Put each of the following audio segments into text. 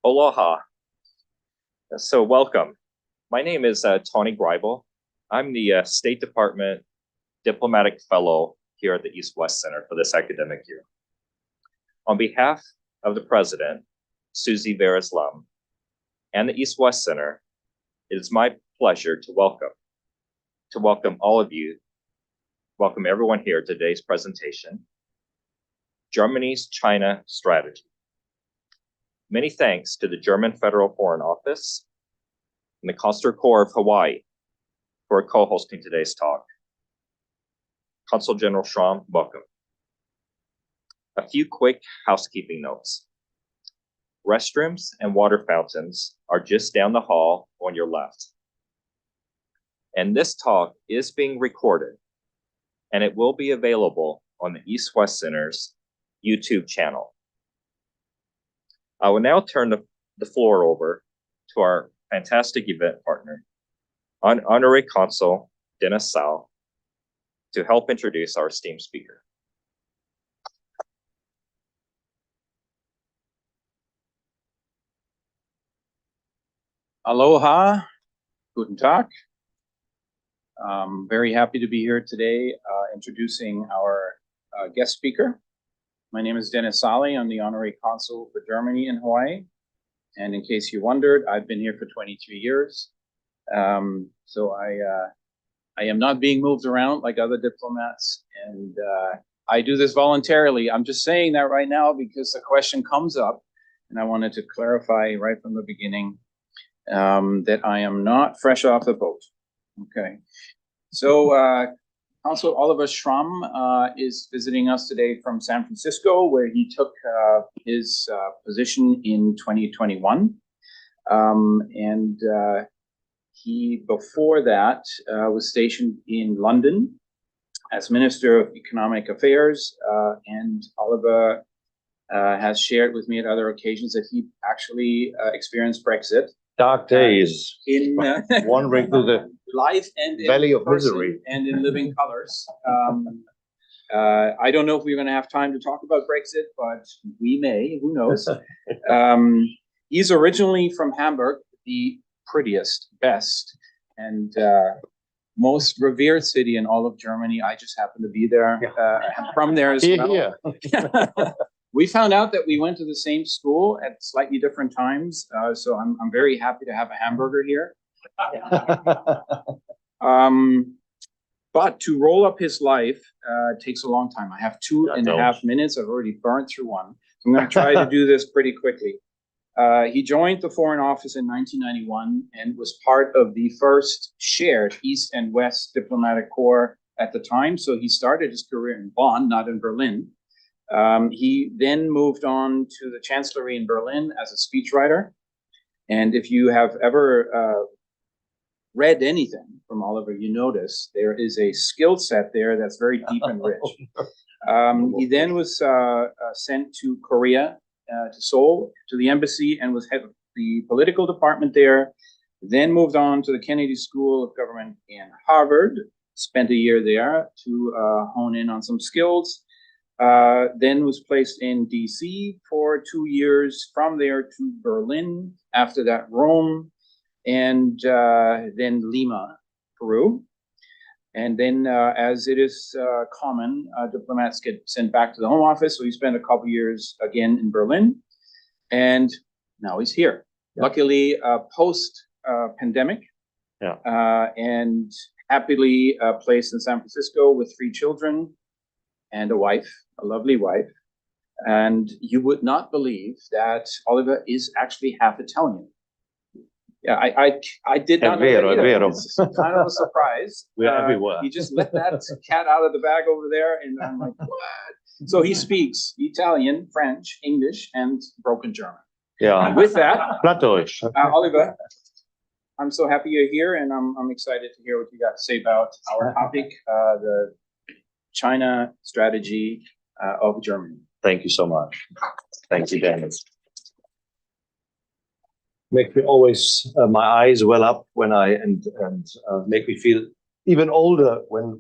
Aloha. So welcome. My name is Tony Greibel. I'm the State Department Diplomatic Fellow here at the East-West Center for this academic year. On behalf of the President, Susie Veras-Lum, and the East-West Center, it is my pleasure to welcome all of you, welcome everyone here to today's presentation, Germany's China Strategy. Many thanks to the German Federal Foreign Office and the Consular Corps of Hawaii for co-hosting today's talk. Consul General Schramm, welcome. A few quick housekeeping notes. Restrooms and water fountains are just down the hall on your left. And this talk is being recorded, and it will be available on the East-West Center's YouTube channel. I will now turn the floor over to our fantastic event partner, Honorary Consul Dennis Tsao, to help introduce our esteemed speaker. Aloha, guten Tag. Very happy to be here today introducing our guest speaker. My name is Dennis Tsao. I'm the Honorary Consul for Germany in Hawaii. And in case you wondered, I've been here for 23 years. So I am not being moved around like other diplomats. And I do this voluntarily. I'm just saying that right now because the question comes up. And I wanted to clarify right from the beginning that I am not fresh off the boat. Okay. So Consul Oliver Schramm is visiting us today from San Francisco, where he took his position in 2021. He, before that, was stationed in London as Minister of Economic Affairs. And Oliver has shared with me at other occasions that he actually experienced Brexit. Dark days. In wandering through the life and valley of misery and in living colors. I don't know if we're going to have time to talk about Brexit, but we may. Who knows? He's originally from Hamburg, the prettiest, best, and most revered city in all of Germany. I just happen to be there, from there as well. We found out that we went to the same school at slightly different times, so I'm very happy to have a hamburger here. But to roll up his life takes a long time. I have 2.5 minutes. I've already burned through one. So I'm going to try to do this pretty quickly. He joined the Foreign Office in 1991 and was part of the first shared East and West diplomatic corps at the time. So he started his career in Bonn, not in Berlin. He then moved on to the Chancellery in Berlin as a speechwriter. And if you have ever read anything from Oliver, you notice there is a skill set there that's very deep and rich. He then was sent to Korea, to Seoul, to the embassy, and was head of the political department there. Then moved on to the Kennedy School of Government in Harvard, spent a year there to hone in on some skills. Then was placed in DC for 2 years, from there to Berlin, after that Rome, and then Lima, Peru. And then as it is common, diplomats get sent back to the Home Office, so he spent a couple years again in Berlin, and now he's here. Yeah. Luckily, post-pandemic, and happily placed in San Francisco with 3 children, and a wife, a lovely wife. And you would not believe that Oliver is actually half Italian. Yeah, I did not know that either. It's kind of a surprise. We're everywhere. He just let that cat out of the bag over there, and I'm like, what? So he speaks Italian, French, English, and broken German. Yeah. And with that, Plattdeutsch. Oliver, I'm so happy you're here, and I'm excited to hear what you got to say about our topic, the China strategy of Germany. Thank you so much. Thank you, Dennis. Make me always my eyes well up when and make me feel even older when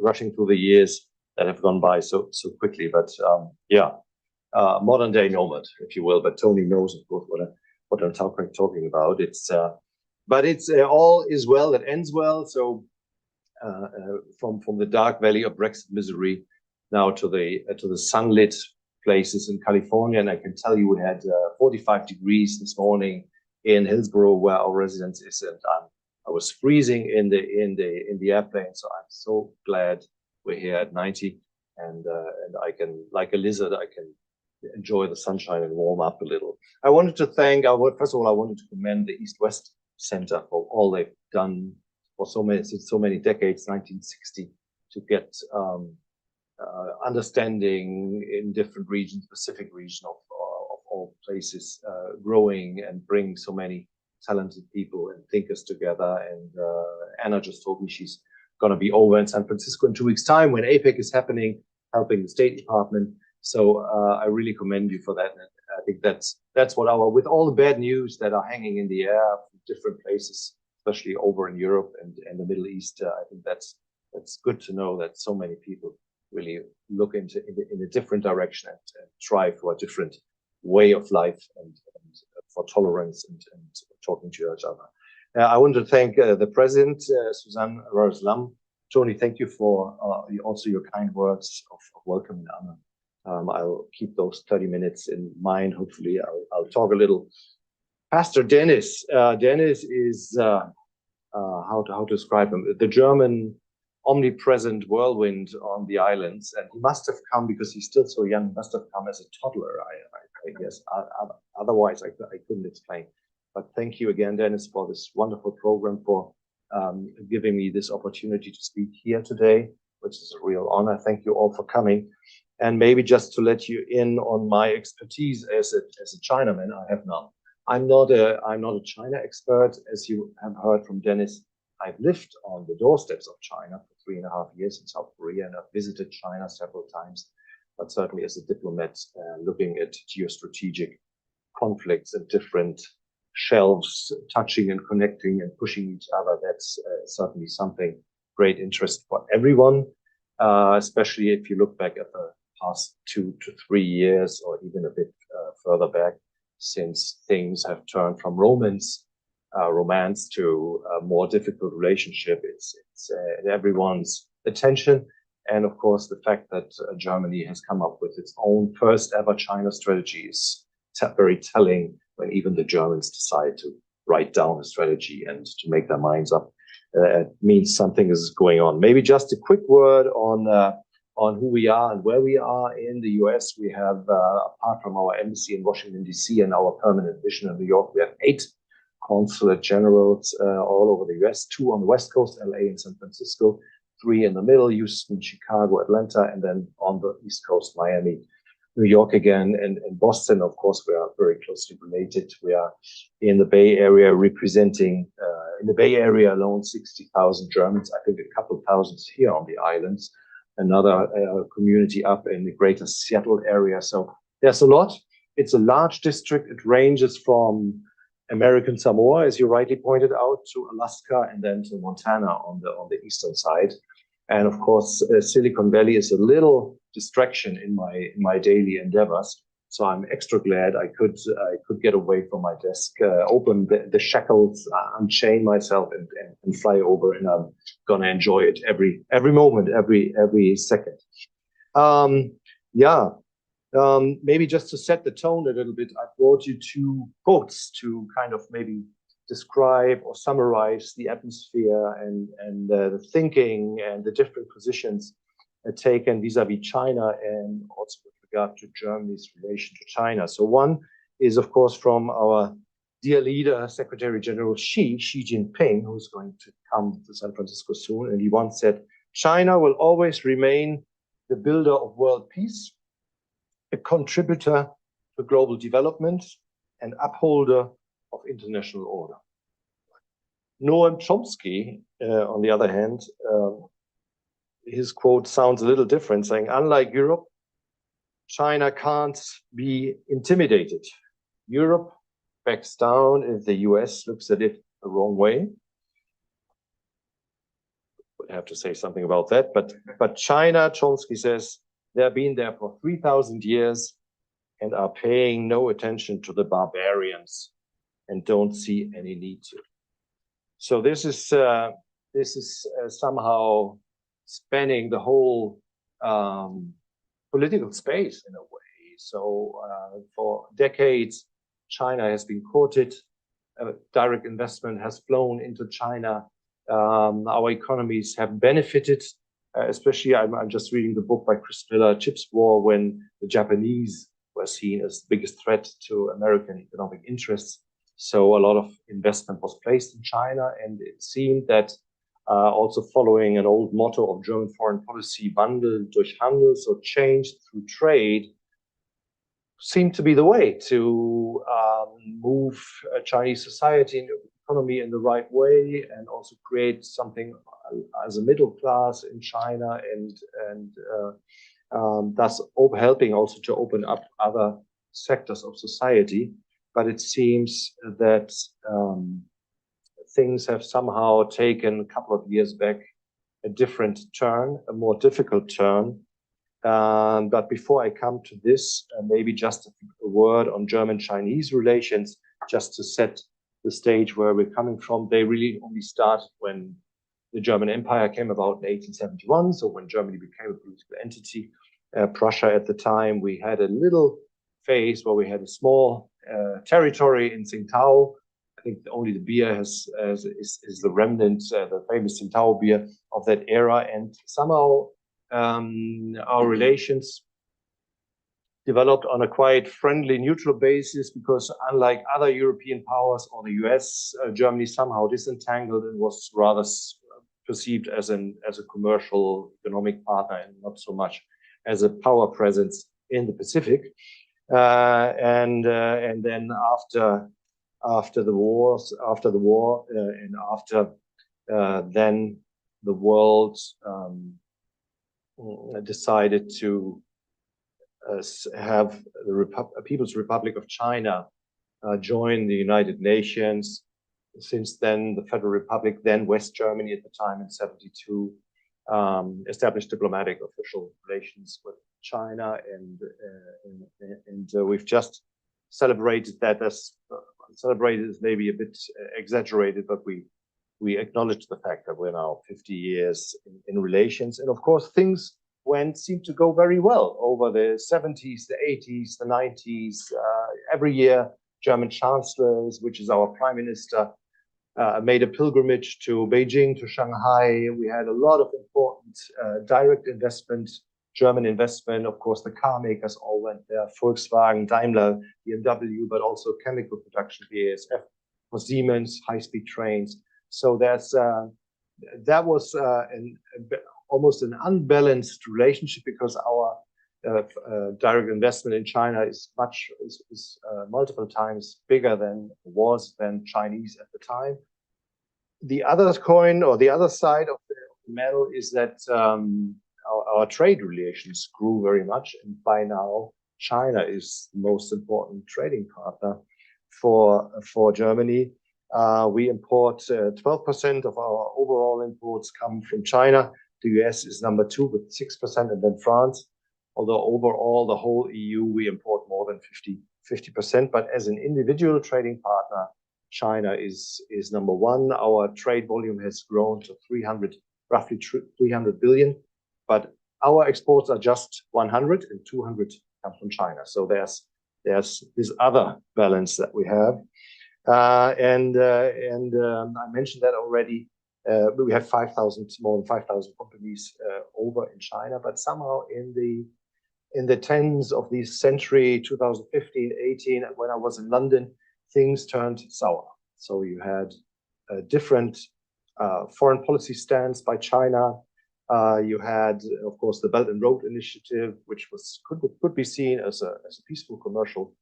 rushing through the years that have gone by so quickly. But yeah, modern day nomad, if you will. But Tony knows, of course, what I'm talking about. But it's all is well that ends well. So from the dark valley of Brexit misery now to the sunlit places in California, and I can tell you we had 45 degrees this morning in Hillsborough, where our residence is, and I was freezing in the airplane. So I'm so glad we're here at 90, and I can, like a lizard, I can enjoy the sunshine and warm up a little. I wanted to thank first of all, I wanted to commend the East-West Center for all they've done for so many decades, 1960, to get understanding in different regions, Pacific region of all places, growing and bring so many talented people and thinkers together. And Anna just told me she's going to be over in San Francisco in 2 weeks' time when APEC is happening, helping the State Department. So I really commend you for that. And I think that's what with all the bad news that are hanging in the air from different places, especially over in Europe and the Middle East, I think that's good to know that so many people really look in a different direction and try for a different way of life and for tolerance and talking to each other. I want to thank the president, Suzanne Rose-Lam. Tony, thank you for also your kind words of welcome and honor. I'll keep those 30 minutes in mind. Hopefully, I'll talk a little. Pastor Dennis. Dennis is how to describe him? The German omnipresent whirlwind on the islands, and he must have come because he's still so young. He must have come as a toddler, I guess. Otherwise, I couldn't explain. But thank you again, Dennis, for this wonderful program, for giving me this opportunity to speak here today, which is a real honor. Thank you all for coming. And maybe just to let you in on my expertise as a Chinaman, I have none. I'm not a China expert, as you have heard from Dennis. I've lived on the doorsteps of China for 3.5 years in South Korea, and I've visited China several times. But certainly as a diplomat, looking at geostrategic conflicts and different shelves, touching and connecting and pushing each other, that's certainly something great interest for everyone, especially if you look back at the past 2 to 3 years, or even a bit further back, since things have turned from romance to a more difficult relationship. It's everyone's attention. And of course, the fact that Germany has come up with its own first ever China strategy is very telling, when even the Germans decide to write down a strategy and to make their minds up. It means something is going on. Maybe just a quick word on who we are and where we are in the US. We have, apart from our embassy in Washington, D.C. and our permanent mission in New York, we have 8 consulate generals all over the US, 2 on the West Coast, LA and San Francisco, 3 in the middle, Houston, Chicago, Atlanta, and then on the East Coast, Miami, New York again, and Boston. Of course, we are very closely related. We are in the Bay Area representing, in the Bay Area alone, 60,000 Germans, I think a couple thousands here on the islands, another community up in the greater Seattle area. So there's a lot. It's a large district. It ranges from American Samoa, as you rightly pointed out, to Alaska and then to Montana on the eastern side. And of course, Silicon Valley is a little distraction in my daily endeavors. So I'm extra glad I could get away from my desk, open the shackles, unchain myself, and fly over. And I'm gonna enjoy it every moment, every second. Maybe just to set the tone a little bit, I brought you 2 quotes to kind of maybe describe or summarize the atmosphere and the thinking and the different positions taken vis-a-vis China, and also with regard to Germany's relation to China. So one is, of course, from our dear leader, Secretary General Xi Jinping, who's going to come to San Francisco soon. And he once said, China will always remain the builder of world peace, a contributor to global development, and upholder of international order. Noam Chomsky, on the other hand, his quote sounds a little different, saying, unlike Europe, China can't be intimidated. Europe backs down if the US looks at it the wrong way. Would have to say something about that. But China, Chomsky says, they have been there for 3,000 years. and are paying no attention to the barbarians and don't see any need to. So this is somehow spanning the whole political space in a way. So for decades, China has been courted. Direct investment has flown into China. Our economies have benefited, especially I'm just reading the book by Chris Miller, Chips War, when the Japanese were seen as the biggest threat to American economic interests. So a lot of investment was placed in China, and it seemed that also following an old motto of German foreign policy, Wandel durch Handel, so change through trade, seemed to be the way to move Chinese society and economy in the right way, and also create something as a middle class in China, and thus helping also to open up other sectors of society. But it seems that things have somehow taken a couple of years back a different turn, a more difficult turn. But before I come to this, maybe just a word on German-Chinese relations, just to set the stage where we're coming from. They really only started when the German Empire came about in 1871, so when Germany became a political entity. Prussia at the time, we had a little phase where we had a small territory in Tsingtao. I think only the beer is the remnant, the famous Tsingtao beer of that era, and somehow our relations developed on a quite friendly, neutral basis, because unlike other European powers or the US, Germany somehow disentangled and was rather perceived as a commercial economic partner, and not so much as a power presence in the Pacific. And then after the war, and after then the world decided to have the People's Republic of China join the United Nations. Since then, the Federal Republic, then West Germany at the time in 1972, established diplomatic official relations with China, and we've just celebrated that. As celebrated is maybe a bit exaggerated, but we acknowledge the fact that we're now 50 years in relations, and of course things seemed to go very well over the 70s, the 80s, the 90s. Every year, German chancellors, which is our prime minister, made a pilgrimage to Beijing, to Shanghai. We had a lot of important direct investment, German investment. Of course, the car makers all went there, Volkswagen, Daimler, BMW, but also chemical production, BASF, for Siemens, high-speed trains. So that was almost an unbalanced relationship, because our direct investment in China is multiple times bigger than Chinese at the time. The other coin, or the other side of the medal, is that our trade relations grew very much, and by now China is the most important trading partner for Germany. We import 12% of our overall imports come from China. The US is number 2 with 6%, and then France. Although overall, the whole EU, we import more than 50%. But as an individual trading partner, China is number 1. Our trade volume has grown to roughly 300 billion. But our exports are just 100, and 200 come from China. So there's this other balance that we have. And I mentioned that already. We have more than 5,000 companies over in China, but somehow in the tens of this century, 2015, 18, when I was in London, things turned sour. So you had a different foreign policy stance by China. You had, of course, the Belt and Road Initiative, which could be seen as a peaceful commercial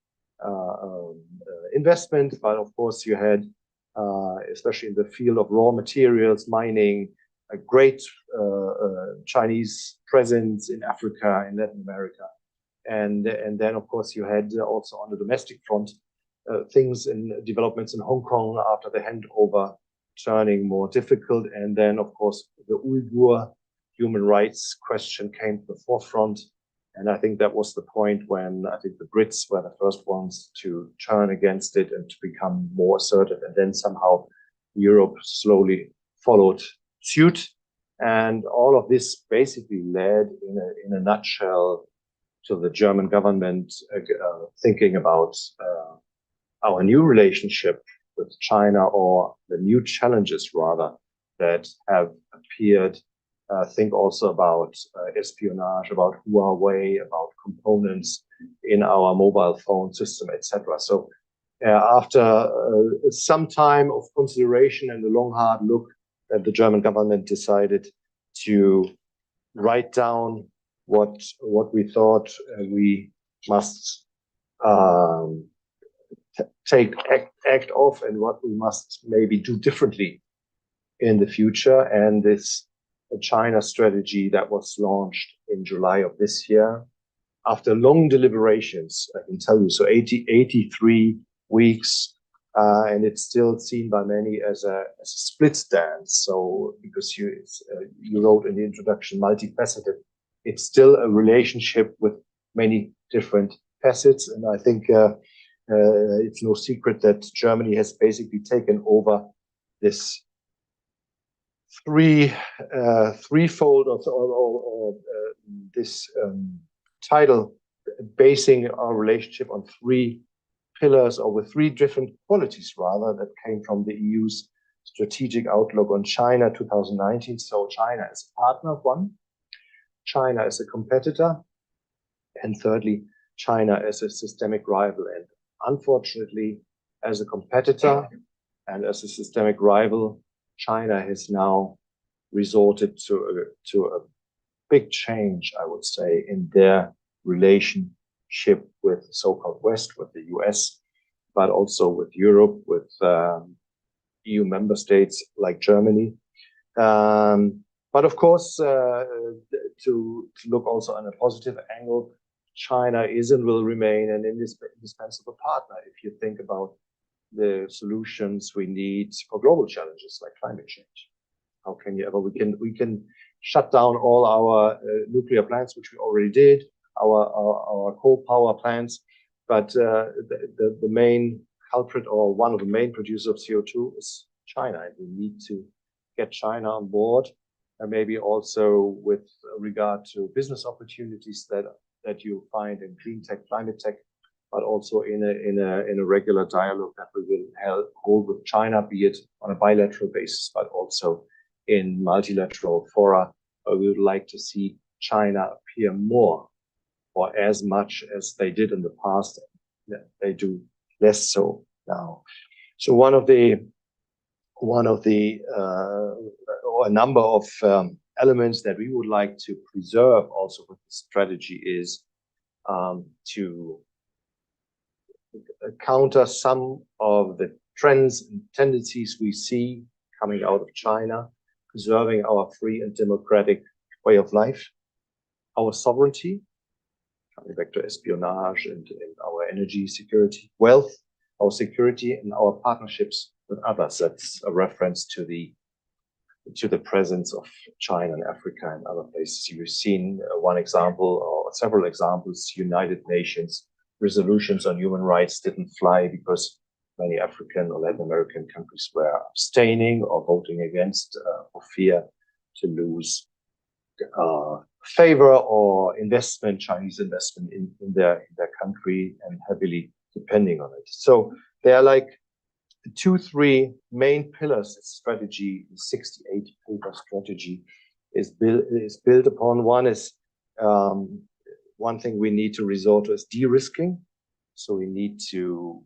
investment, but of course you had, especially in the field of raw materials, mining, a great Chinese presence in Africa, in Latin America, and then of course you had also on the domestic front things in developments in Hong Kong after the handover turning more difficult, and then of course the Uyghur human rights question came to the forefront, And I think that was the point when I think the Brits were the first ones to turn against it and to become more assertive. And then somehow Europe slowly followed suit. And all of this basically led in a nutshell to the German government thinking about our new relationship with China, or the new challenges rather that have appeared. Think also about espionage, about Huawei, about components in our mobile phone system, etc. So after some time of consideration and a long, hard look, the German government decided to write down what we thought we must act of, and what we must maybe do differently in the future. And this China strategy that was launched in July of this year, after long deliberations, I can tell you, so 83 weeks, and it's still seen by many as a split stance. So because you wrote in the introduction, multi-faceted, it's still a relationship with many different facets. And I think it's no secret that Germany has basically taken over this threefold or this title, basing our relationship on three pillars, or with three different qualities rather, that came from the EU's strategic outlook on China 2019. So China as a partner, one, China as a competitor, and thirdly, China as a systemic rival. And unfortunately, as a competitor and as a systemic rival, China has now resorted to a big change, I would say, in their relationship with the so-called West, with the US, but also with Europe, with EU member states like Germany. But of course, to look also on a positive angle, China is and will remain an indispensable partner if you think about the solutions we need for global challenges like climate change. How can you ever, we can shut down all our nuclear plants, which we already did, our coal power plants, but the main culprit, or one of the main producers of CO2, is China. And we need to get China on board, and maybe also with regard to business opportunities that you find in clean tech, climate tech, but also in a regular dialogue that we will hold with China, be it on a bilateral basis, but also in multilateral fora. We would like to see China appear more, or as much as they did in the past. They do less so now. So one of the or a number of elements that we would like to preserve also with the strategy is to counter some of the trends and tendencies we see coming out of China, preserving our free and democratic way of life, our sovereignty, coming back to espionage and our energy security, wealth, our security, and our partnerships with others. That's a reference to the presence of China in Africa and other places. You've seen one example or several examples. United Nations resolutions on human rights didn't fly because many African or Latin American countries were abstaining or voting against for fear to lose favor or investment, Chinese investment in their country, and heavily depending on it. So they are like the 2-3 main pillars. The strategy, the 68-paper strategy, is built upon. One is one thing we need to resort to is de-risking. So we need to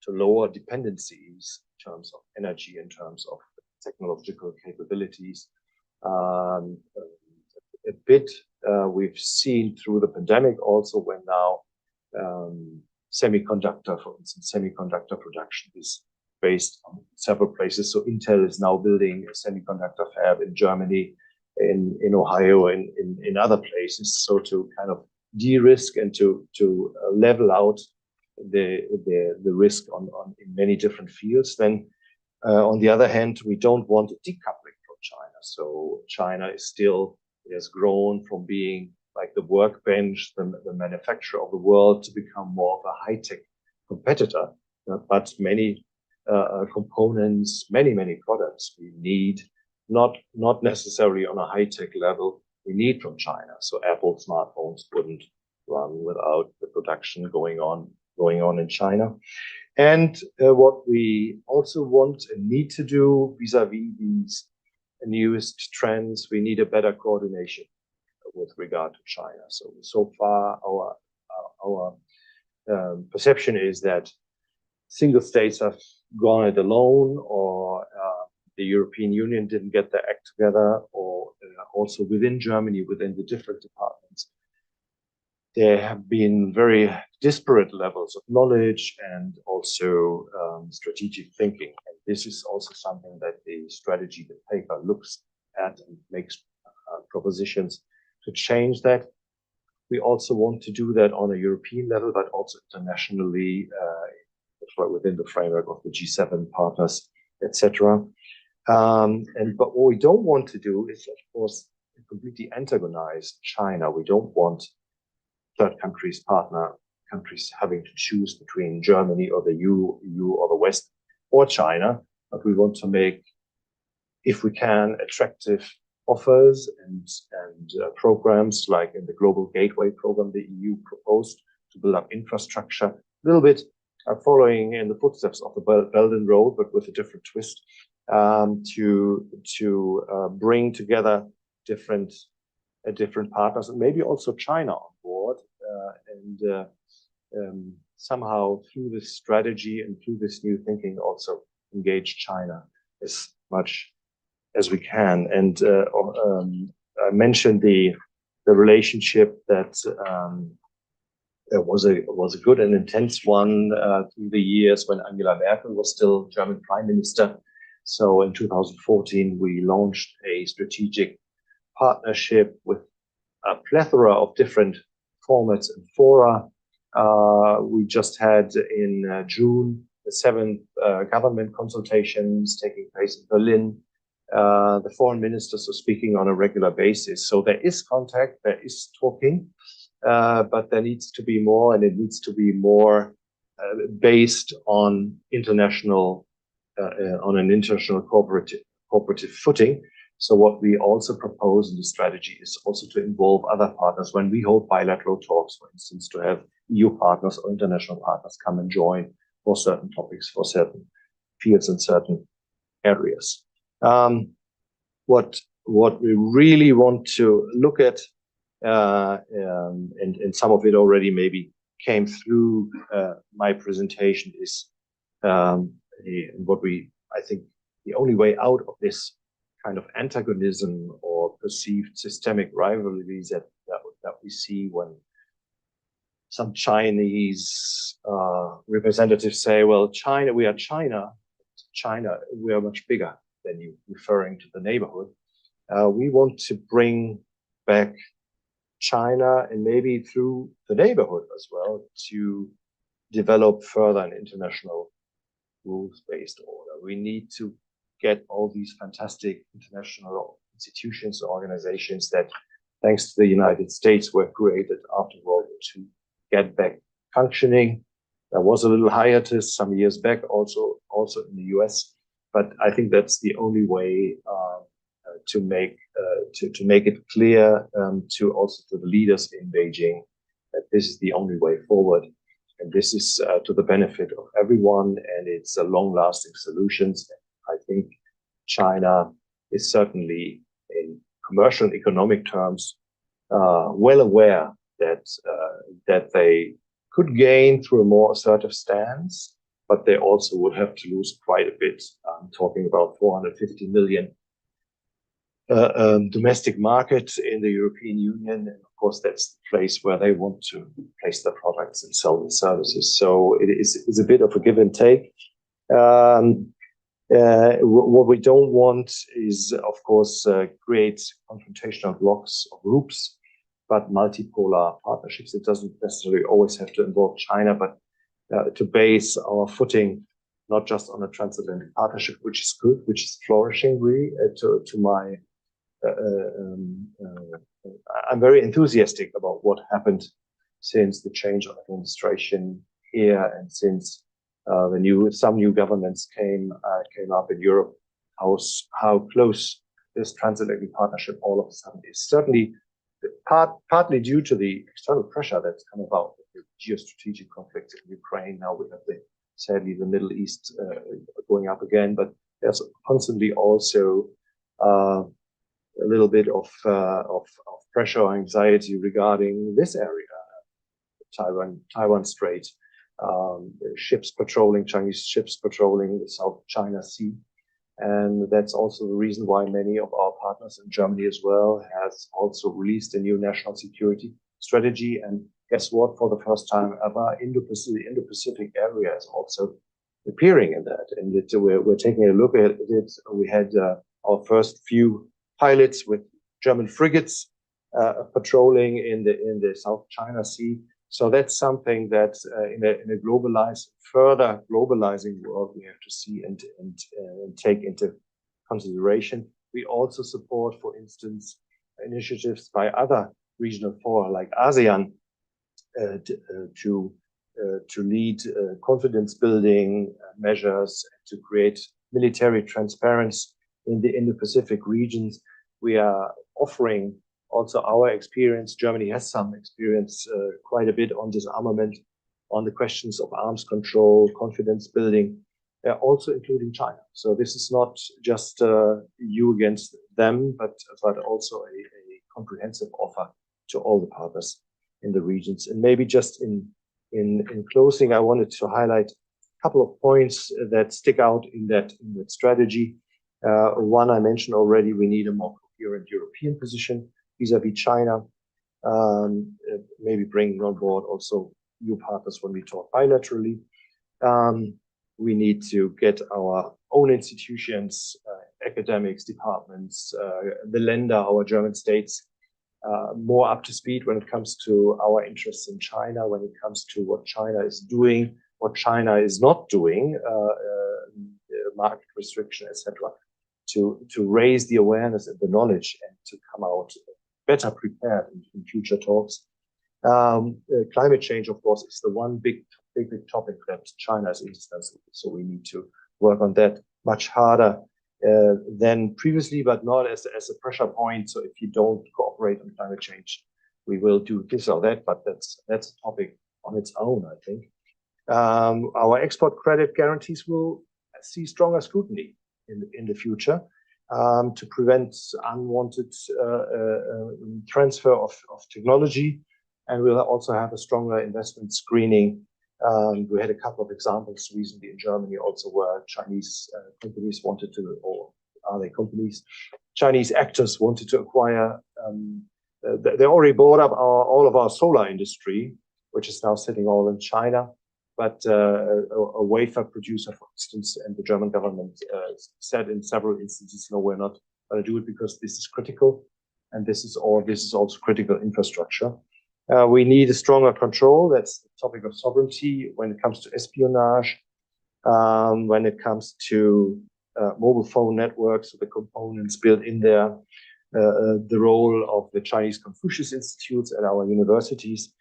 lower dependencies in terms of energy, in terms of technological capabilities. A bit we've seen through the pandemic also, when now semiconductor, for instance, semiconductor production is based on several places. So Intel is now building a semiconductor fab in Germany, in Ohio, in other places. So to kind of de-risk and to level out the risk in many different fields. Then on the other hand, we don't want a decoupling from China. So China is still It has grown from being like the workbench, the manufacturer of the world, to become more of a high-tech competitor. But many components, many products we need, not necessarily on a high-tech level, we need from China. So Apple smartphones wouldn't run without the production going on in China. And what we also want and need to do vis-a-vis these newest trends, we need a better coordination with regard to China. So far, our perception is that single states have gone it alone, or the European Union didn't get their act together, or also within Germany, within the different departments, there have been very disparate levels of knowledge and also strategic thinking. And this is also something that the strategy, the paper, looks at and makes propositions to change that. We also want to do that on a European level, but also internationally within the framework of the G7 partners, etc. But what we don't want to do is, of course, completely antagonize China. We don't want third countries, partner countries, having to choose between Germany or the EU or the West or China. But we want to make, if we can, attractive offers and programs like in the Global Gateway program the EU proposed to build up infrastructure, a little bit following in the footsteps of the Belt and Road, but with a different twist, to bring together different partners and maybe also China on board, and somehow through this strategy and through this new thinking also engage China as much as we can. And I mentioned the relationship that was a good and intense one through the years when Angela Merkel was still German Prime Minister. So in 2014, we launched a strategic partnership with a plethora of different formats and fora. We just had in June the 7th government consultations taking place in Berlin. The foreign ministers are speaking on a regular basis. So there is contact, there is talking, but there needs to be more, and it needs to be more based on international, on an international cooperative footing. So what we also propose in the strategy is also to involve other partners when we hold bilateral talks, for instance, to have EU partners or international partners come and join for certain topics, for certain fields and certain areas. What we really want to look at, and some of it already maybe came through my presentation, is I think the only way out of this kind of antagonism or perceived systemic rivalries that we see when some Chinese representatives say, well, China, we are China, we are much bigger than you, referring to the neighborhood. We want to bring back China, and maybe through the neighborhood as well, to develop further an international rules-based order. We need to get all these fantastic international institutions, organizations that, thanks to the United States, were created after World War II, get back functioning. There was a little hiatus some years back, also in the US, but I think that's the only way to make it clear to the leaders in Beijing that this is the only way forward, and this is to the benefit of everyone, and it's a long-lasting solutions. I think China is certainly, in commercial and economic terms, well aware that they could gain through a more assertive stance, but they also would have to lose quite a bit. I'm talking about 450 million domestic market in the European Union, and of course that's the place where they want to place their products and sell their services. So it's a bit of a give and take. What we don't want is, of course, create confrontational blocks or groups, but multipolar partnerships. It doesn't necessarily always have to involve China, but to base our footing not just on a transatlantic partnership, which is good, which is flourishing, really, to my I'm very enthusiastic about what happened since the change of administration here and since some new governments came up in Europe. How close this transatlantic partnership all of a sudden is. Certainly, partly due to the external pressure that's come about with the geostrategic conflicts in Ukraine. Now we have sadly the Middle East going up again, but there's constantly also a little bit of pressure or anxiety regarding this area, Taiwan Strait, Chinese ships patrolling the South China Sea. And that's also the reason why many of our partners in Germany as well has also released a new national security strategy. And guess what? For the first time ever, the Indo-Pacific area is also appearing in that. And we're taking a look at it. We had our first few pilots with German frigates patrolling in the South China Sea. So that's something that in a further globalizing world, we have to see and take into consideration. We also support, for instance, initiatives by other regional fora like ASEAN to lead confidence building measures, to create military transparency in the Indo-Pacific regions. We are offering also our experience. Germany has some experience, quite a bit on disarmament, on the questions of arms control, confidence building, also including China. So this is not just you against them, but also a comprehensive offer to all the partners in the regions. And maybe just in closing, I wanted to highlight a couple of points that stick out in that strategy. One I mentioned already: we need a more coherent European position vis-à-vis China, maybe bringing on board also new partners when we talk bilaterally. We need to get our own institutions, academics, departments, the Länder, our German states, more up to speed when it comes to our interests in China, when it comes to what China is doing, what China is not doing, market restriction, etc., to raise the awareness and the knowledge and to come out better prepared in future talks. Climate change, of course, is the one big topic that China is indispensable. So we need to work on that much harder than previously, but not as a pressure point. So if you don't cooperate on climate change, we will do this or that. But that's a topic on its own, I think. Our export credit guarantees will see stronger scrutiny in the future, to prevent unwanted transfer of technology. And we'll also have a stronger investment screening. We had a couple of examples recently in Germany also where Chinese companies wanted to, or are they companies? Chinese actors wanted to acquire, they already bought up all of our solar industry, which is now sitting all in China. But a wafer producer, for instance, and the German government said in several instances, no, we're not going to do it because this is critical, and this is also critical infrastructure. We need a stronger control. That's the topic of sovereignty when it comes to espionage, when it comes to mobile phone networks, so the components built in there, the role of the Chinese Confucius Institutes at our universities.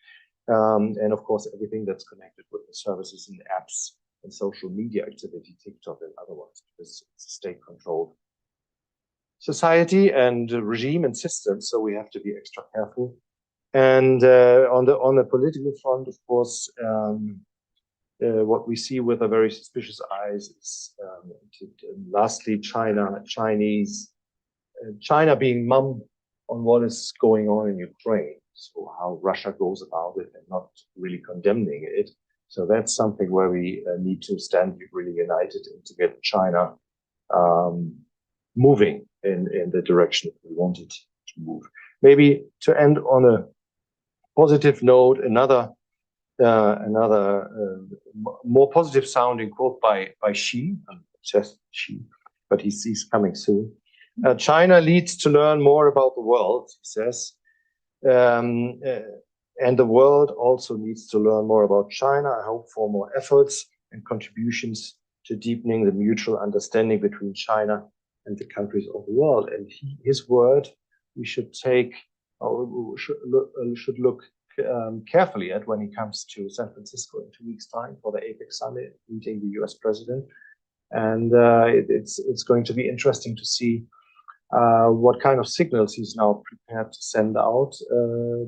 And of course, everything that's connected with the services and apps and social media activity, TikTok and otherwise, because it's a state-controlled society and regime and system. So we have to be extra careful. And on the political front, of course, what we see with a very suspicious eyes is, lastly, China being mum on what is going on in Ukraine. So how Russia goes about it and not really condemning it. So that's something where we need to stand really united and to get China moving in the direction we want it to move. Maybe to end on a positive note, another more positive sounding quote by Xi, just Xi, but he's coming soon. China needs to learn more about the world, he says. And the world also needs to learn more about China. I hope for more efforts and contributions to deepening the mutual understanding between China and the countries of the world. And his word we should take, or we should look carefully at when he comes to San Francisco in 2 weeks' time for the APEC summit, meeting the US president. And it's going to be interesting to see what kind of signals he's now prepared to send out,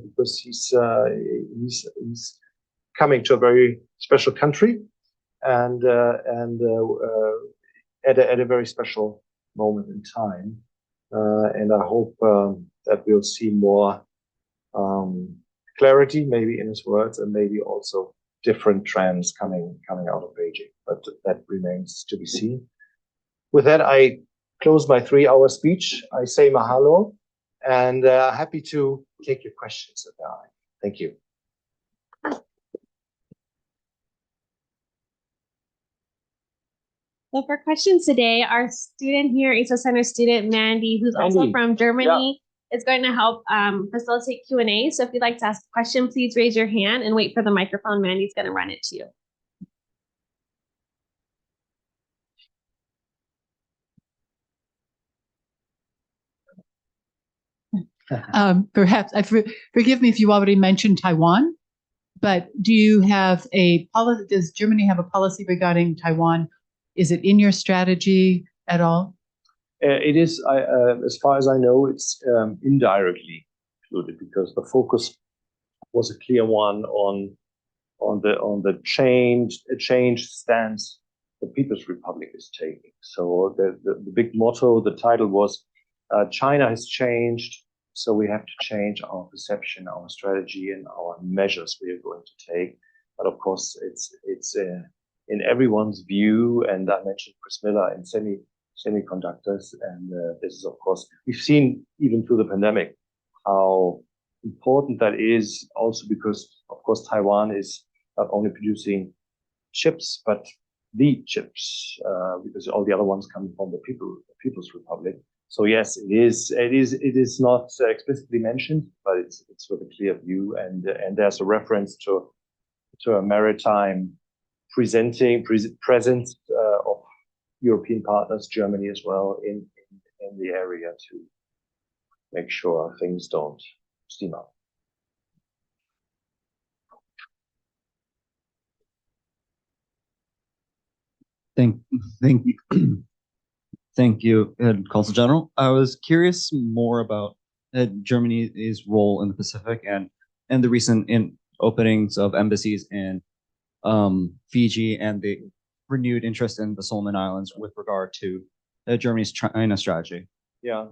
because he's coming to a very special country and at a very special moment in time. And I hope that we'll see more clarity, maybe in his words, and maybe also different trends coming out of Beijing. But that remains to be seen. With that, I close my 3-hour speech. I say mahalo, and happy to take your questions at the time. Thank you. So for questions today, our student here, ASO Center student Mandy, who's also from Germany, is going to help facilitate Q&A. So if you'd like to ask a question, please raise your hand and wait for the microphone. Mandy's going to run it to you. Perhaps, forgive me if you already mentioned Taiwan, but do you have a policy? Does Germany have a policy regarding Taiwan? Is it in your strategy at all? It is, as far as I know, it's indirectly included, because the focus was a clear one on the changed stance the People's Republic is taking. So the big motto, the title was, China has changed, so we have to change our perception, our strategy, and our measures we are going to take. But of course, it's in everyone's view, and I mentioned Chris Miller in semiconductors, and this is, of course, we've seen even through the pandemic how important that is, also because, of course, Taiwan is not only producing chips, but the chips, because all the other ones come from the People's Republic. So yes, it is not explicitly mentioned, but it's with a clear view, and there's a reference to a maritime presence of European partners, Germany as well, in the area to make sure things don't steam up. Thank you. Thank you, Consul General. I was curious more about Germany's role in the Pacific and the recent openings of embassies in Fiji and the renewed interest in the Solomon Islands with regard to Germany's China strategy. Yeah,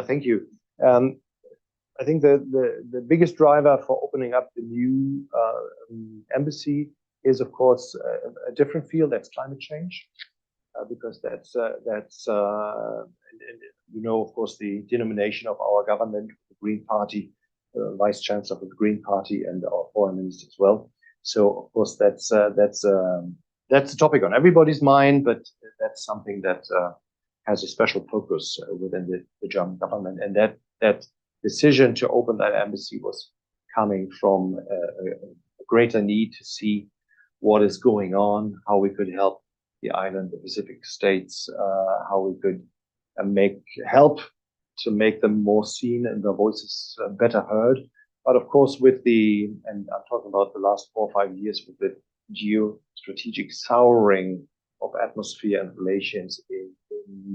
thank you. I think the biggest driver for opening up the new embassy is, of course, a different field. That's climate change, because that's you know, of course, the denomination of our government, the Green Party, Vice Chancellor of the Green Party, and our Foreign Minister as well. So, of course, that's a topic on everybody's mind, but that's something that has a special focus within the German government. And that decision to open that embassy was coming from a greater need to see what is going on, how we could help the island, the Pacific states, how we could help to make them more seen and their voices better heard. But of course, and I'm talking about the last 4 or 5 years, with the geostrategic souring of atmosphere and relations in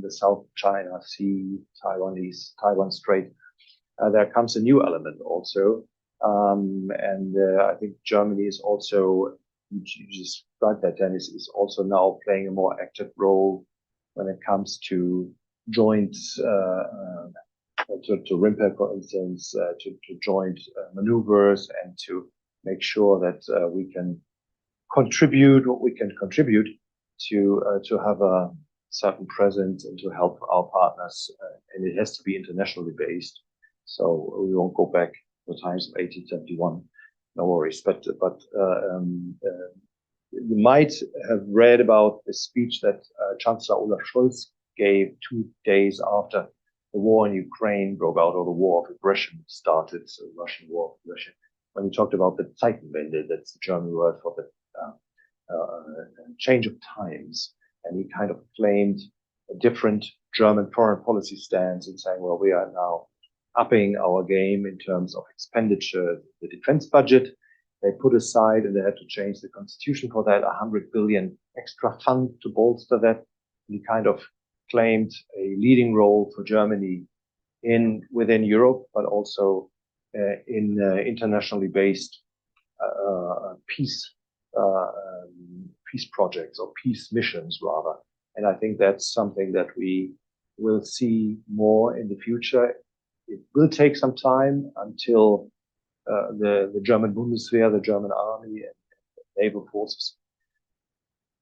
the South China Sea, Taiwan Strait, there comes a new element also. I think Germany is also, you described that, Dennis, is also now playing a more active role when it comes to joint, to RIMPAC, for instance, to joint maneuvers, and to make sure that we can contribute what we can contribute to have a certain presence and to help our partners. And it has to be internationally based. So we won't go back to the times of 1871. No worries. But you might have read about the speech that Chancellor Olaf Scholz gave 2 days after the war in Ukraine broke out, or the war of aggression started, so Russian war of aggression, when he talked about the Zeitenwende, that's the German word for the change of times. And he kind of claimed a different German foreign policy stance and saying, well, we are now upping our game in terms of expenditure, the defense budget. They put aside, and they had to change the constitution for that, 100 billion extra fund to bolster that. He kind of claimed a leading role for Germany within Europe, but also in internationally based peace projects or peace missions rather. And I think that's something that we will see more in the future. It will take some time until the German Bundeswehr, the German army and naval forces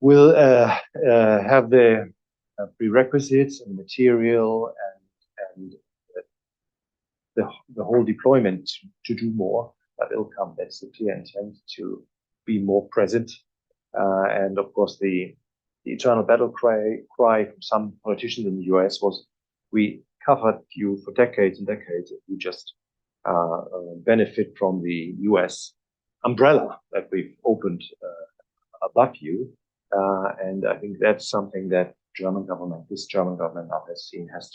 will have the prerequisites and material and the whole deployment to do more. But it'll come. That's the clear intent to be more present. And of course, the eternal battle cry from some politicians in the US was, we covered you for decades and decades. You just benefit from the US umbrella that we've opened above you. And I think that's something that this German government now has seen has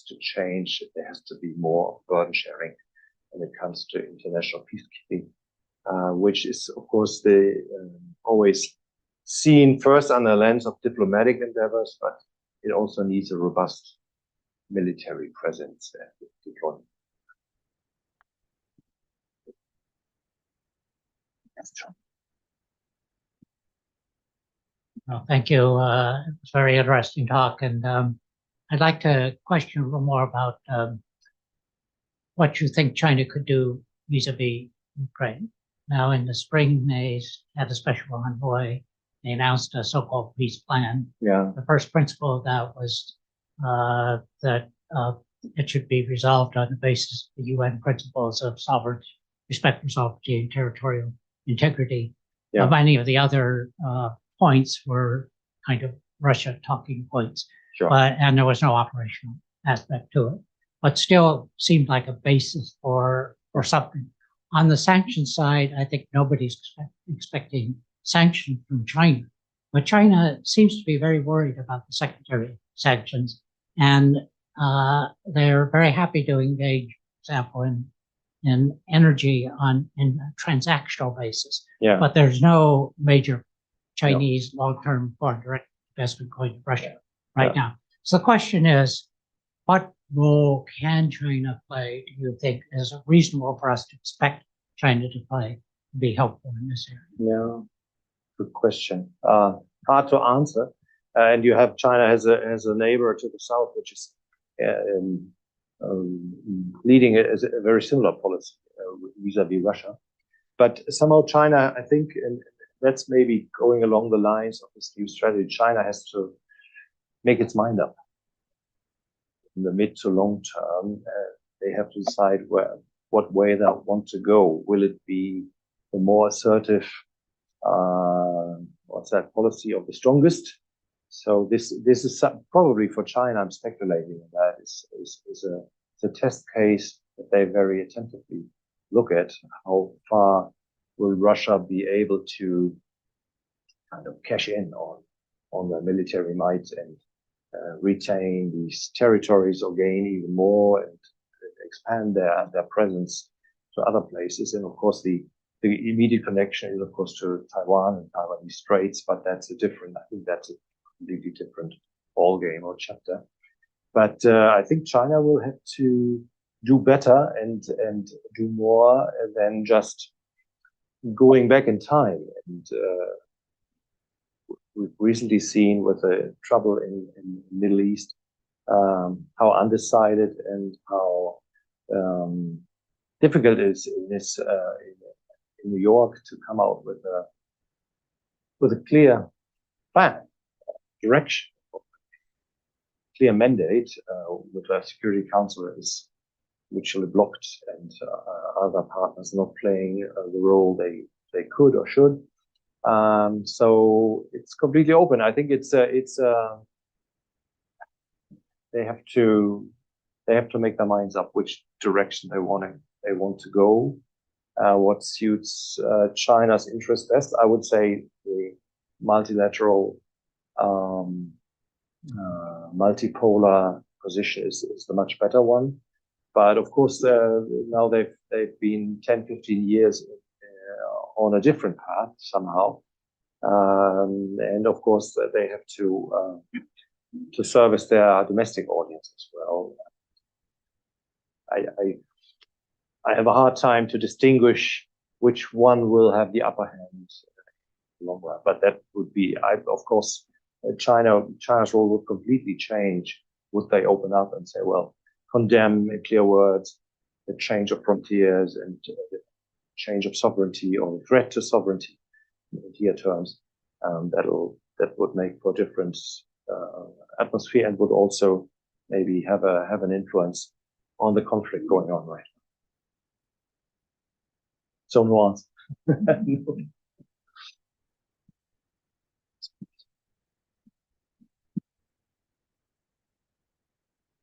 to change. There has to be more burden sharing when it comes to international peacekeeping, which is, of course, always seen first under the lens of diplomatic endeavors, but it also needs a robust military presence and deployment. Yes, John. Well, thank you. It was a very interesting talk, and I'd like to question a little more about what you think China could do vis-a-vis Ukraine. Now, in the spring, they had a special envoy. They announced a so-called peace plan. Yeah. The first principle of that was that it should be resolved on the basis of the UN principles of sovereignty, respect for sovereignty and territorial integrity. Yeah. Many of the other points were kind of Russia talking points, Sure. And there was no operational aspect to it, but still seemed like a basis for something. On the sanctions side, I think nobody's expecting sanctions from China, but China seems to be very worried about the secondary sanctions, and they're very happy to engage, for example, in energy in a transactional basis. Yeah. But there's no major Chinese long-term foreign direct investment going to Russia right now. So the question is, what role can China play, do you think, is it reasonable for us to expect China to play to be helpful in this area? Yeah, good question. Hard to answer. And you have China as a neighbor to the south, which is leading a very similar policy vis-a-vis Russia. But somehow China, I think, and that's maybe going along the lines of this new strategy, China has to make its mind up. In the mid to long term, they have to decide what way they want to go. Will it be the more assertive, policy of the strongest? So this is probably for China, I'm speculating on that, is a test case that they very attentively look at. How far will Russia be able to kind of cash in on the military might and retain these territories or gain even more and expand their presence to other places? And of course, the immediate connection is, of course, to Taiwan and Taiwanese Straits, but I think that's a completely different ballgame or chapter. But I think China will have to do better and do more than just going back in time. And we've recently seen with the trouble in the Middle East, how undecided and how difficult it is in New York to come out with a clear plan, direction, clear mandate, with a Security Council that is mutually blocked and other partners not playing the role they could or should. So it's completely open. I think they have to make their minds up which direction they want to go. What suits China's interest best? I would say the multilateral multipolar position is the much better one. But of course, now they've been 10, 15 years on a different path somehow. And of course, they have to service their domestic audience as well. I have a hard time to distinguish which one will have the upper hand in the long run. But that would be, of course, China's role would completely change. Would they open up and say, well, condemn in clear words the change of frontiers and the change of sovereignty or threat to sovereignty in clear terms? That would make for different atmosphere and would also maybe have an influence on the conflict going on right now. So nuanced.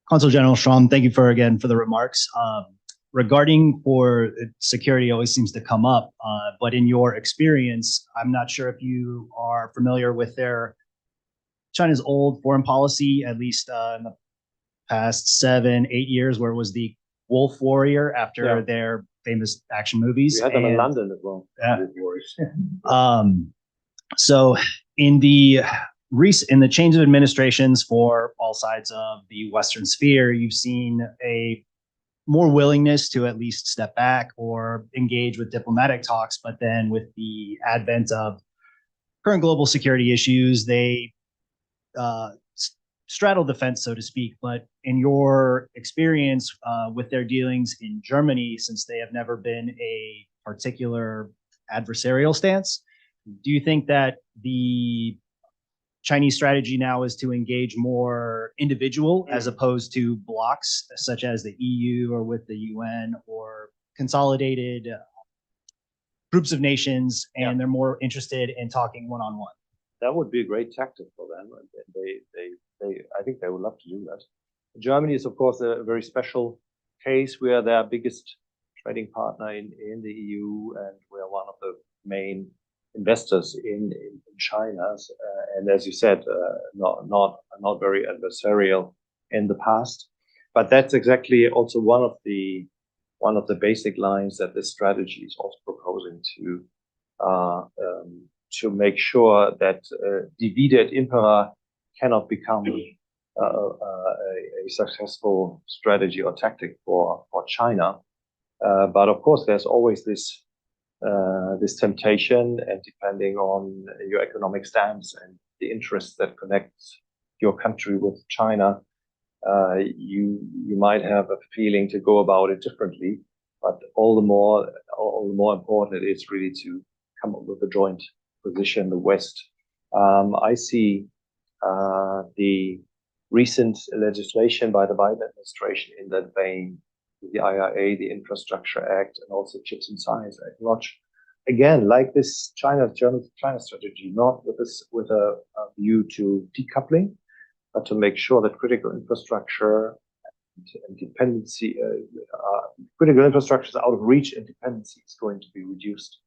Consul General Schramm, thank you for the remarks. Regarding for security always seems to come up, but in your experience, I'm not sure if you are familiar with China's old foreign policy, at least in the past 7, 8 years, where it was the Wolf Warrior after their famous action movies. We had them in London as well. Yeah. So in the change of administrations for all sides of the Western sphere, you've seen a more willingness to at least step back or engage with diplomatic talks. But then with the advent of current global security issues, they straddle the fence, so to speak. But in your experience with their dealings in Germany, since they have never been a particular adversarial stance, do you think that the Chinese strategy now is to engage more individual as opposed to blocks, such as the EU or with the UN or consolidated groups of nations, and they're more interested in talking one-on-one? That would be a great tactic for them. I think they would love to do that. Germany is, of course, a very special case. We are their biggest trading partner in the EU, and we are one of the main investors in China, and as you said, not very adversarial in the past. But that's exactly also one of the basic lines that this strategy is also proposing to make sure that divide et impera cannot become a successful strategy or tactic for China. But of course, there's always this temptation, and depending on your economic stance and the interests that connects your country with China, you might have a feeling to go about it differently. But all the more important it is really to come up with a joint position. The West, I see the recent legislation by the Biden administration in that vein. The IRA, the Infrastructure Act, and also Chips and Science Act, not again like this China strategy, not with a view to decoupling, but to make sure that critical infrastructure and dependency, critical infrastructure is out of reach, and dependency is going to be reduced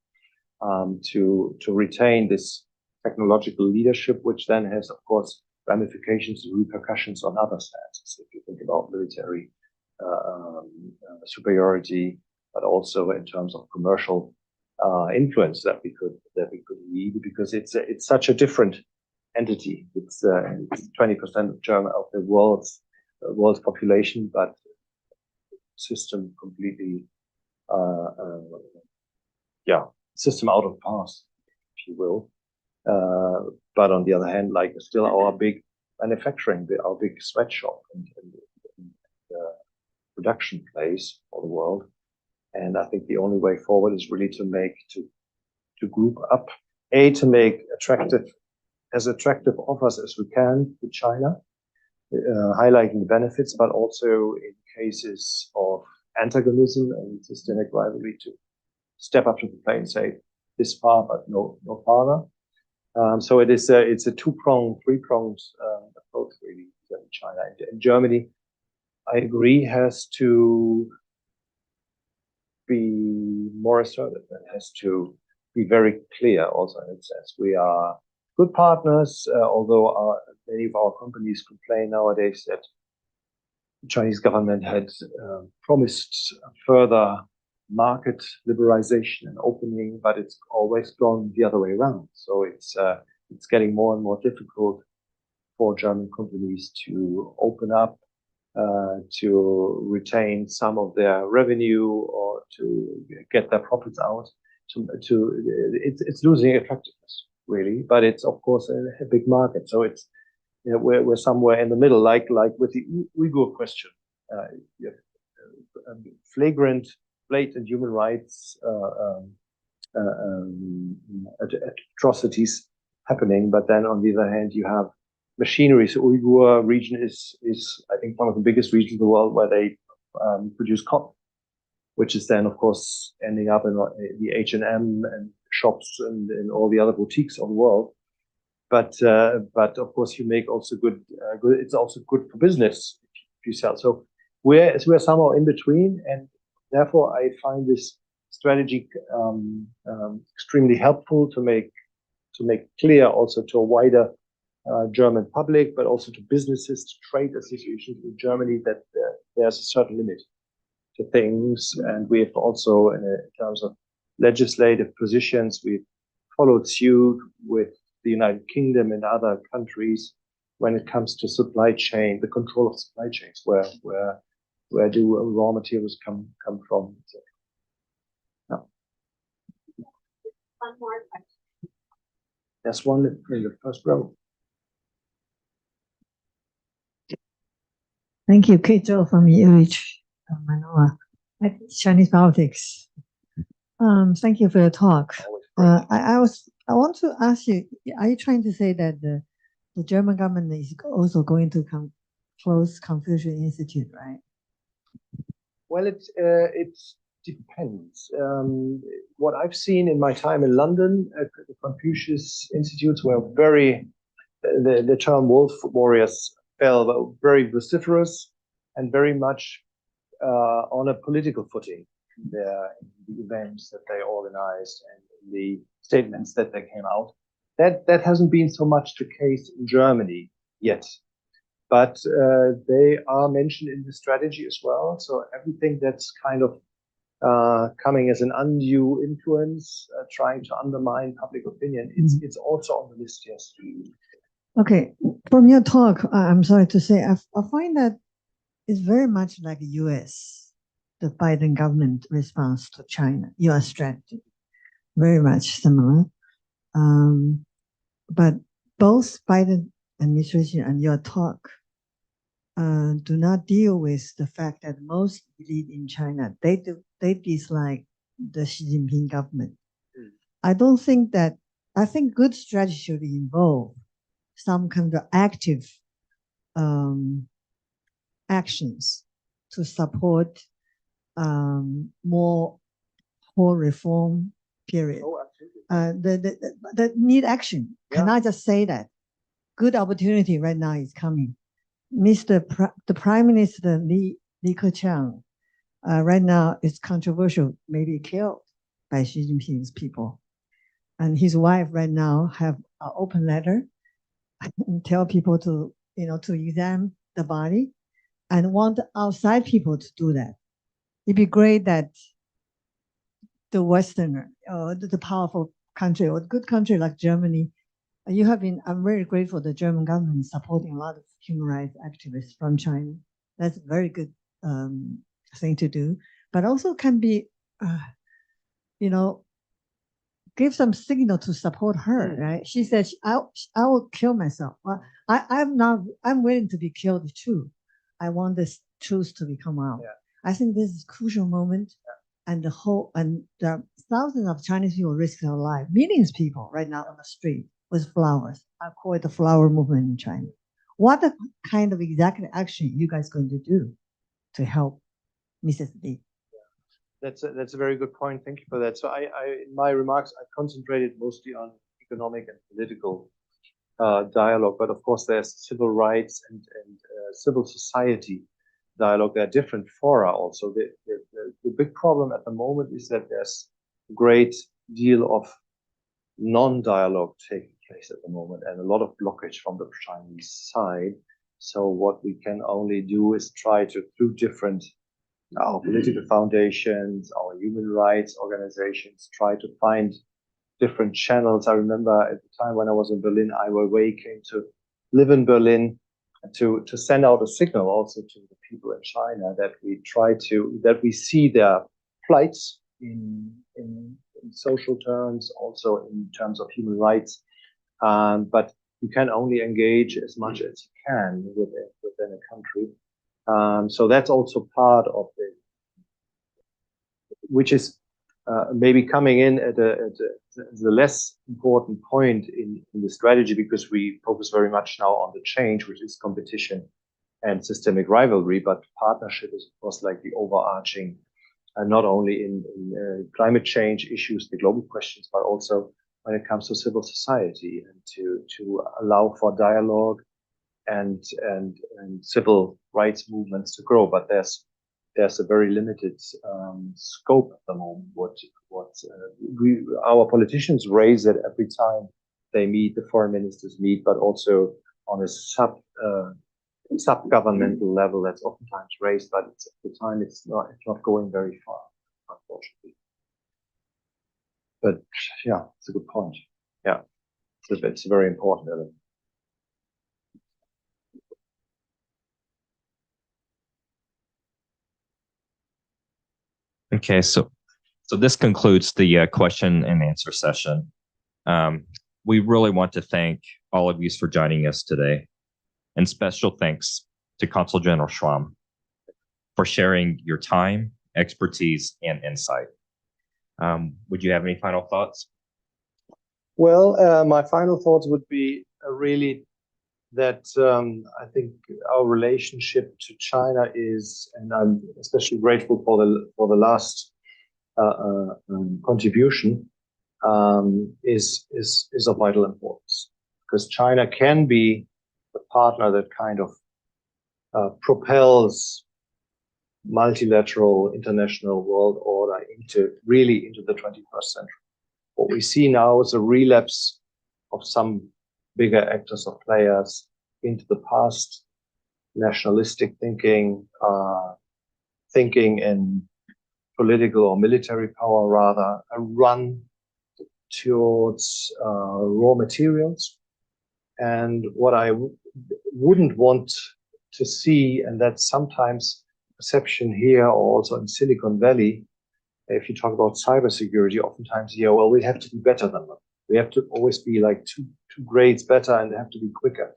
to retain this technological leadership, which then has, of course, ramifications and repercussions on other stances. If you think about military superiority, but also in terms of commercial influence that we could lead, because it's such a different entity. It's 20% of the world's population, but system completely system out of pass, if you will. But on the other hand, like still our big manufacturing, our big sweatshop and production place for the world. And I think the only way forward is really to group up, to make attractive offers as we can to China, highlighting the benefits, but also in cases of antagonism and systemic rivalry to step up to the plate and say this far, but no farther. So it's a three-pronged approach really in China. And Germany, I agree, has to be more assertive and has to be very clear also in its sense. We are good partners, although many of our companies complain nowadays that the Chinese government had promised further market liberalization and opening, but it's always gone the other way around. So it's getting more and more difficult for German companies to open up, to retain some of their revenue, or to get their profits out. It's losing attractiveness, really, but it's of course a big market. So it's, you know, we're somewhere in the middle, like with the Uyghur question. You have flagrant, blatant human rights atrocities happening, but then on the other hand, you have machinery. So Uyghur region is I think one of the biggest regions in the world where they produce cotton, which is then of course ending up in the H&M and shops and in all the other boutiques of the world. But of course you make also good. It's also good for business if you sell. So we're somehow in between, and therefore I find this strategy extremely helpful to make clear also to a wider German public, but also to businesses, to trade associations in Germany, that there's a certain limit to things. And we have also, in terms of legislative positions, we've followed suit with the United Kingdom and other countries when it comes to supply chain, the control of supply chains, where do raw materials come from? So, no. One more question. There's one in the first row. Thank you, Kate Zhou from UH Manoa, Chinese politics. Thank you for your talk. I want to ask you, are you trying to say that the German government is also going to close Confucius Institute, right? Well, it depends. What I've seen in my time in London, the Confucius Institutes were the term wolf warriors fell very vociferous and very much on a political footing in the events that they organized and the statements that they came out. That hasn't been so much the case in Germany yet, but they are mentioned in the strategy as well. So everything that's kind of coming as an undue influence, trying to undermine public opinion, it's also on the list, yes. Okay, from your talk, I'm sorry to say, I find that it's very much like the U.S., the Biden government response to China, U.S. strategy, very much similar. But both Biden administration and your talk do not deal with the fact that most elite in China, they dislike the Xi Jinping government. I think good strategy should involve some kind of active actions to support more reform period. Oh, absolutely. That need action. Yeah. Can I just say that? Good opportunity right now is coming. The Prime Minister Li Keqiang right now is controversial, maybe killed by Xi Jinping's people. And his wife right now have an open letter and tell people to examine the body and want outside people to do that. It'd be great that the Westerner, the powerful country or good country like Germany, I'm very grateful the German government is supporting a lot of human rights activists from China. That's a very good thing to do, but also can be, give some signal to support her, right? She said, I will kill myself. Well, I'm willing to be killed too. I want this truth to come out. Yeah. I think this is a crucial moment. Yeah. And there are thousands of Chinese people risk their life, millions of people right now on the street with flowers. I call it the flower movement in China. What kind of exact action you guys going to do to help Mrs. Li? That's a very good point. Thank you for that. So in my remarks, I concentrated mostly on economic and political dialogue, but of course there's civil rights and civil society dialogue. There are different fora also. The big problem at the moment is that there's a great deal of non-dialogue taking place at the moment, and a lot of blockage from the Chinese side. So what we can only do is try to, through different our political foundations, our human rights organizations, try to find different channels. I remember at the time when I was in Berlin, Ai Weiwei came to live in Berlin to send out a signal also to the people in China that we see their plights in social terms, also in terms of human rights. But you can only engage as much as you can within a country. So that's also part of it, which is maybe coming in at the less important point in the strategy, because we focus very much now on the change, which is competition and systemic rivalry. But partnership is, of course, like the overarching, not only in climate change issues, the global questions, but also when it comes to civil society and to allow for dialogue and civil rights movements to grow. But there's a very limited scope at the moment. Our politicians raise it every time they meet, the foreign ministers meet, but also on a sub-governmental level that's oftentimes raised, but at the time it's not going very far, unfortunately. But yeah, it's a good point. Yeah, it's a very important element. Okay, so this concludes the question and answer session. We really want to thank all of you for joining us today, and special thanks to Consul General Schramm for sharing your time, expertise, and insight. Would you have any final thoughts? Well, my final thoughts would be really that I think our relationship to China is, and I'm especially grateful for the last contribution, is of vital importance, because China can be a partner that kind of propels multilateral international world order into the 21st century. What we see now is a relapse of some bigger actors or players into the past, nationalistic thinking, thinking in political or military power, rather a run towards raw materials. And what I wouldn't want to see, and that's sometimes perception here or also in Silicon Valley, if you talk about cybersecurity, oftentimes, well, we have to be better than them. We have to always be like two grades better, and they have to be quicker.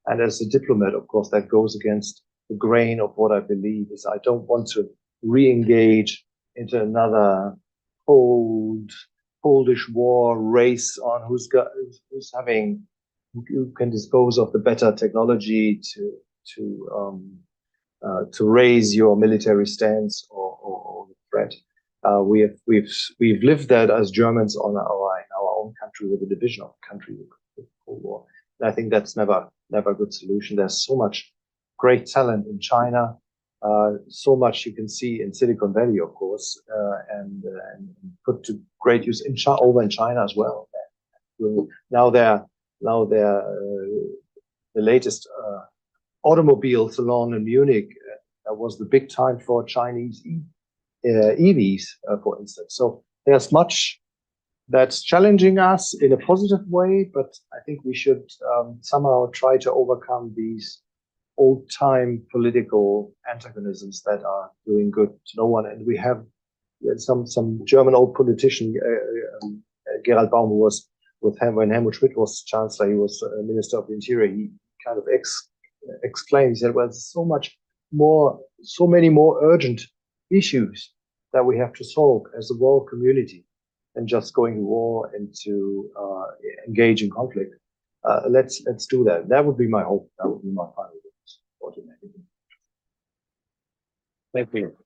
And as a diplomat, of course, that goes against the grain of what I believe is I don't want to re-engage into another coldish war race on who can dispose of the better technology to raise your military stance or threat. We've lived that as Germans in our own country with the division of the country with the Cold War. And I think that's never a good solution. There's so much great talent in China, so much you can see in Silicon Valley, of course, and put to great use over in China as well. Now they're the latest automobile salon in Munich. That was the big time for Chinese EVs, for instance. So there's much that's challenging us in a positive way, but I think we should somehow try to overcome these old-time political antagonisms that are doing good to no one. And we have some German old politician, Gerald Baum, who was with him when Helmut Schmidt was Chancellor. He was Minister of the Interior. He kind of exclaimed, he said, well, there's so many more urgent issues that we have to solve as a world community than just going to war and to engage in conflict. Let's do that. That would be my hope. That would be my final words. Thank you.